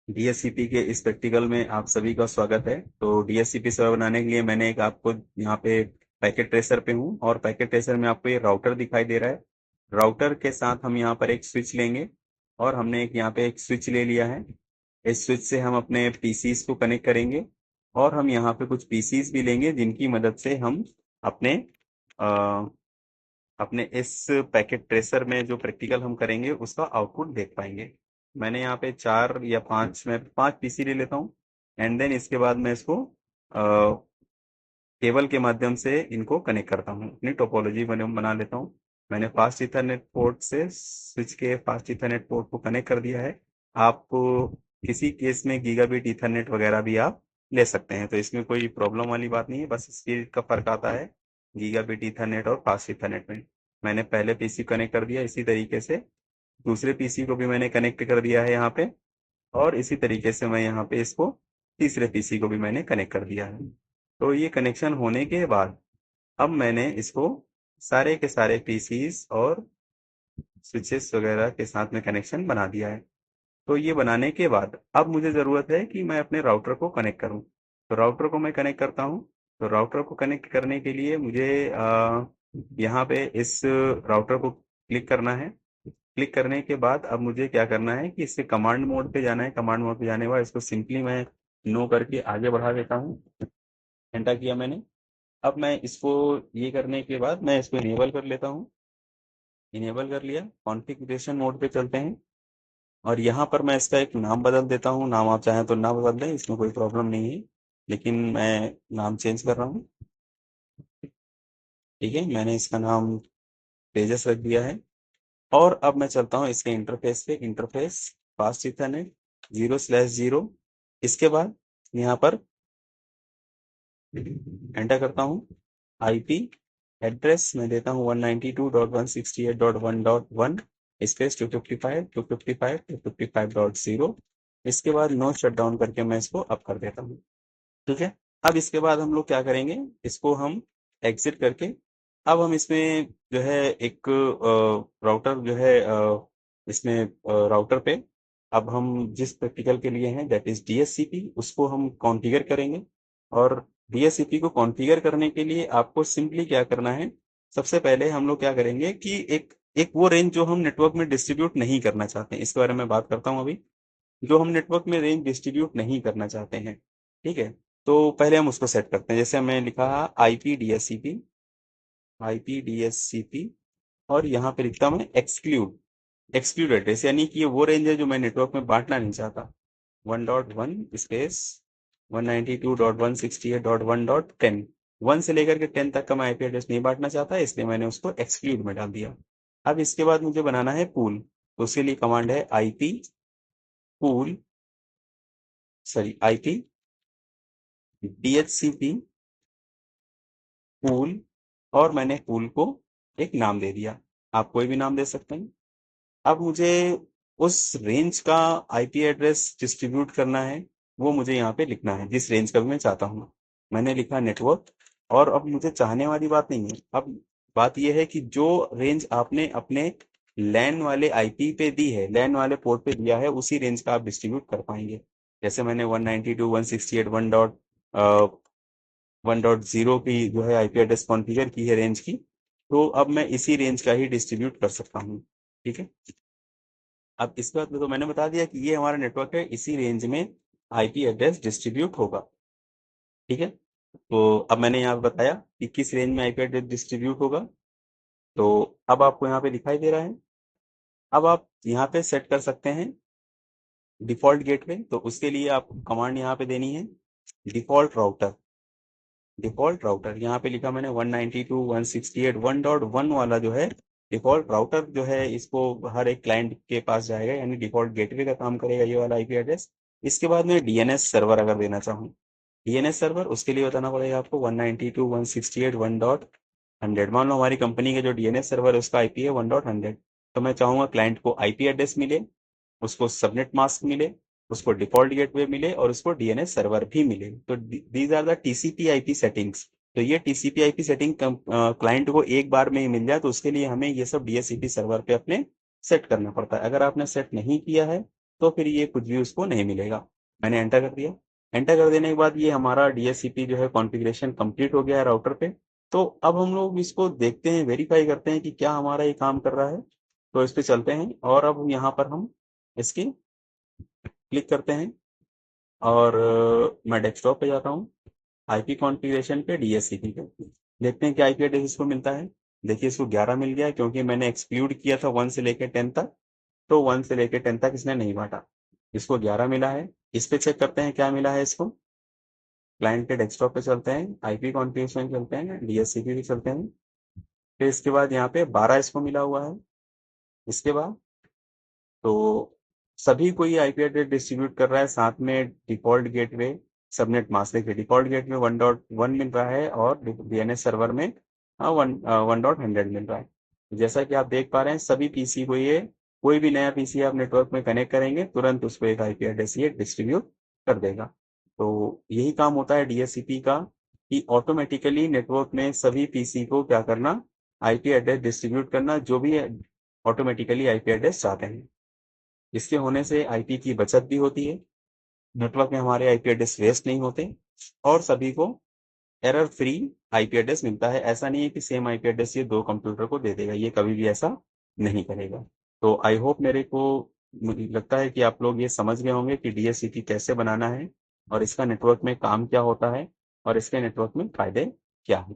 DSCP के इस practical में आप सभी का स्वागत है। तो डीएससीपी सर्वर बनाने के लिए मैंने एक आपको यहाँ पे पैकेट ट्रेसर पे हूँ, और पैकेट ट्रेसर में आपको ये राउटर दिखाई दे रहा है। राउटर के साथ हम यहाँ पर एक स्विच लेंगे, और हमने एक यहाँ पे एक स्विच ले लिया है। इस स्विच से हम अपने पीसीस को कनेक्ट करेंगे, और हम यहाँ पे कुछ पीसीस भी लेंगे जिनकी मदद से हम अपने अ, अपने इस पैकेट ट्रेसर में जो प्रैक्टिकल हम करेंगे उसका आउटपुट देख पाएंगे। मैंने यहाँ पे 4 या 5 में 5 पीसी ले लेता हूँ। एंड देन इसके बाद मैं इसको केबल के माध्यम से इनको कनेक्ट करता हूँ, अपनी टोपोलॉजी बना लेता हूँ। मैंने फास्ट इथरनेट पोर्ट से स्विच के फास्ट इथरनेट पोर्ट को कनेक्ट कर दिया है। आप किसी केस में गीगाबिट इथरनेट वगैरह भी आप ले सकते हैं, तो इसमें कोई प्रॉब्लम वाली बात नहीं है। बस इसकी का फर्क आता है गीगाबिट इथरनेट और फास्ट इथरनेट में। मैंने पहले पीसी कनेक्ट कर दिया, इसी तरीके से दूसरे पीसी को भी मैंने कनेक्ट कर दिया है यहाँ पे, और इसी तरीके से मैं यहाँ पे इसको तीसरे पीसी को भी मैंने कनेक्ट कर दिया है। तो ये कनेक्शन होने के बाद अब मैंने इसको सारे के सारे पीसीस और स्विचेस वगैरह के साथ में कनेक्शन बना दिया है। तो ये बनाने के बाद अब मुझे ज़रूरत है कि मैं अपने राउटर को कनेक्ट करूं। तो राउटर को मैं कनेक्ट करता हूं। तो राउटर को कनेक्ट करने के लिए मुझे यहाँ पे इस राउटर को क्लिक करना है। क्लिक करने के बाद अब मुझे क्या करना है कि इससे कमांड मोड पे जाना है। कमांड मोड पे जाने के बाद इसको सिंपली मैं नो करके आगे बढ़ा देता हूँ। एंटर किया मैंने। अब मैं इसको ये करने के बाद मैं इसको इनेबल कर लेता हूँ। इनेबल कर लिया, कॉन्फ़िगरेशन मोड पे चलते हैं, और यहाँ पर मैं इसका एक नाम बदल देता हूँ। नाम आप चाहें तो ना बदल दें, इसमें कोई प्रॉब्लम नहीं है, लेकिन मैं नाम चेंज कर रहा हूँ। ठीक है, मैंने इसका नाम तेजस रख दिया है। और अब मैं चलता हूँ इसके इंटरफेस पे। Interface fast Ethernet 0/0। इसके बाद यहाँ पर एंटर करता हूँ। आईपी एड्रेस मैं देता हूँ 192.168.1.1 स्पेस 255.255.255.0। इसके बाद नो शट डाउन करके मैं इसको अप कर देता हूँ। ठीक है। अब इसके बाद हम लोग क्या करेंगे, इसको हम एग्जिट करके अब हम इसमें जो है एक राउटर जो है इसमें राउटर पे अब हम जिस प्रैक्टिकल के लिए हैं दैट इज डीएससीपी उसको हम कॉन्फ़िगर करेंगे। और डीएससीपी को कॉन्फ़िगर करने के लिए आपको सिंपली क्या करना है, सबसे पहले हम लोग क्या करेंगे कि एक एक वो रेंज जो हम नेटवर्क में डिस्ट्रीब्यूट नहीं करना चाहते हैं, इसके बारे में बात करता हूँ अभी। जो हम नेटवर्क में रेंज डिस्ट्रीब्यूट नहीं करना चाहते हैं, ठीक है, तो पहले हम उसको सेट करते हैं। जैसे मैं लिखा आईपी डीएससीपी, और यहाँ पे लिखता हूँ एक्सक्लूड एड्रेस, यानी कि ये वो रेंज है जो मैं नेटवर्क में बांटना नहीं चाहता। 1.1 स्पेस 192.168.1.10, 1 से लेकर के 10 तक का मैं आईपी एड्रेस नहीं बांटना चाहता, इसलिए मैंने उसको एक्सक्लूड में डाल दिया। अब इसके बाद मुझे बनाना है पूल। तो उसके लिए कमांड है IP pool, sorry IP DHCP pool, और मैंने पूल को एक नाम दे दिया। आप कोई भी नाम दे सकते हैं। अब मुझे उस रेंज का आईपी एड्रेस डिस्ट्रीब्यूट करना है, वो मुझे यहाँ पे लिखना है जिस रेंज का भी मैं चाहता हूँ। मैंने लिखा नेटवर्क। और अब मुझे चाहने वाली बात नहीं है, अब बात यह है कि जो रेंज आपने अपने लैन वाले आईपी पे दी है, लैन वाले पोर्ट पे दिया है, उसी रेंज का आप डिस्ट्रीब्यूट कर पाएंगे। जैसे मैंने 192.168.1.0 की जो है आईपी एड्रेस कॉन्फ़िगर की है रेंज की, तो अब मैं इसी रेंज का ही डिस्ट्रीब्यूट कर सकता हूँ। ठीक है। अब इसके बाद तो मैंने बता दिया कि ये हमारा नेटवर्क है, इसी रेंज में आईपी एड्रेस डिस्ट्रीब्यूट होगा। ठीक है। तो अब मैंने यहाँ पे बताया कि किस रेंज में आईपी एड्रेस डिस्ट्रीब्यूट होगा। तो अब आपको यहाँ पे दिखाई दे रहा है। अब आप यहाँ पे सेट कर सकते हैं डिफॉल्ट गेटवे। तो उसके लिए आपको कमांड यहाँ पे देनी है डिफॉल्ट राउटर। डिफॉल्ट राउटर यहाँ पे लिखा मैंने 192.168.1.1 वाला जो है डिफॉल्ट राउटर जो है, इसको हर एक क्लाइंट के पास जाएगा, यानी डिफॉल्ट गेटवे का काम करेगा ये वाला आईपी एड्रेस। इसके बाद में डीएनएस सर्वर अगर देना चाहूँ, डीएनएस सर्वर उसके लिए बताना पड़ेगा आपको 192.168.1.100। मान लो हमारी कंपनी के जो डीएनएस सर्वर है उसका आईपी है 1.100। तो मैं चाहूंगा क्लाइंट को आईपी एड्रेस मिले, उसको सबनेट मास्क मिले, उसको डिफॉल्ट गेटवे मिले, और उसको डीएनएस सर्वर भी मिले। तो these are the TCP IP settings. तो ये टीसीपी आईपी सेटिंग क्लाइंट को एक बार में ही मिल जाए, तो उसके लिए हमें ये सब डीएससीपी सर्वर पे अपने सेट करना पड़ता है। अगर आपने सेट नहीं किया है तो फिर ये कुछ भी उसको नहीं मिलेगा। मैंने एंटर कर दिया। एंटर कर देने के बाद ये हमारा डीएचसीपी जो है कॉन्फ़िगरेशन कंप्लीट हो गया है राउटर पे। तो अब हम लोग इसको देखते हैं, वेरीफाई करते हैं कि क्या हमारा ये काम कर रहा है। तो इस पे चलते हैं और अब यहाँ पर हम इसकी क्लिक करते हैं और मैं डेस्कटॉप पे जाता हूँ, आईपी कॉन्फ़िगरेशन पे डीएचसीपी पे देखते हैं कि आईपी एड्रेस इसको मिलता है। देखिए इसको 11 मिल गया क्योंकि मैंने एक्सक्लूड किया था 1 से लेकर 10 तक। तो 1 से लेकर 10 तक इसने नहीं बांटा, इसको 11 मिला है। इस पे चेक करते हैं क्या मिला है इसको। क्लाइंट के डेस्कटॉप पे चलते हैं, आईपी कॉन्फ़िगरेशन चलते हैं, डीएचसीपी भी चलते हैं। फिर इसके बाद यहाँ पे 12 इसको मिला हुआ है। इसके बाद तो सभी को ये आईपी एड्रेस डिस्ट्रीब्यूट कर रहा है, साथ में डिफॉल्ट गेटवे सबनेट मास्क। देखिए डिफॉल्ट गेटवे 1.1 मिल रहा है और डीएनएस सर्वर में 1.100 मिल रहा है। जैसा कि आप देख पा रहे हैं सभी पीसी को ये, कोई भी नया पीसी आप नेटवर्क में कनेक्ट करेंगे तुरंत उसको एक आईपी एड्रेस ये डिस्ट्रीब्यूट कर देगा। तो यही काम होता है डीएचसीपी का, कि ऑटोमेटिकली नेटवर्क में सभी पीसी को क्या करना, आईपी एड्रेस डिस्ट्रीब्यूट करना, जो भी ऑटोमेटिकली आईपी एड्रेस चाहते हैं। इसके होने से आईपी की बचत भी होती है, नेटवर्क में हमारे आईपी एड्रेस वेस्ट नहीं होते और सभी को एरर फ्री आईपी एड्रेस मिलता है। ऐसा नहीं है कि सेम आईपी एड्रेस ये दो कंप्यूटर को दे देगा, ये कभी भी ऐसा नहीं करेगा। तो आई होप मुझे लगता है कि आप लोग ये समझ गए होंगे कि डीएचसीपी कैसे बनाना है और इसका नेटवर्क में काम क्या होता है और इसके नेटवर्क में फायदे क्या हैं।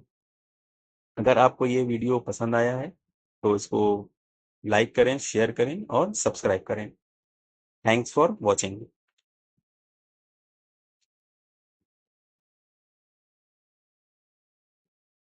अगर आपको ये वीडियो पसंद आया है तो इसको लाइक करें, शेयर करें और सब्सक्राइब करें। Thanks for watching.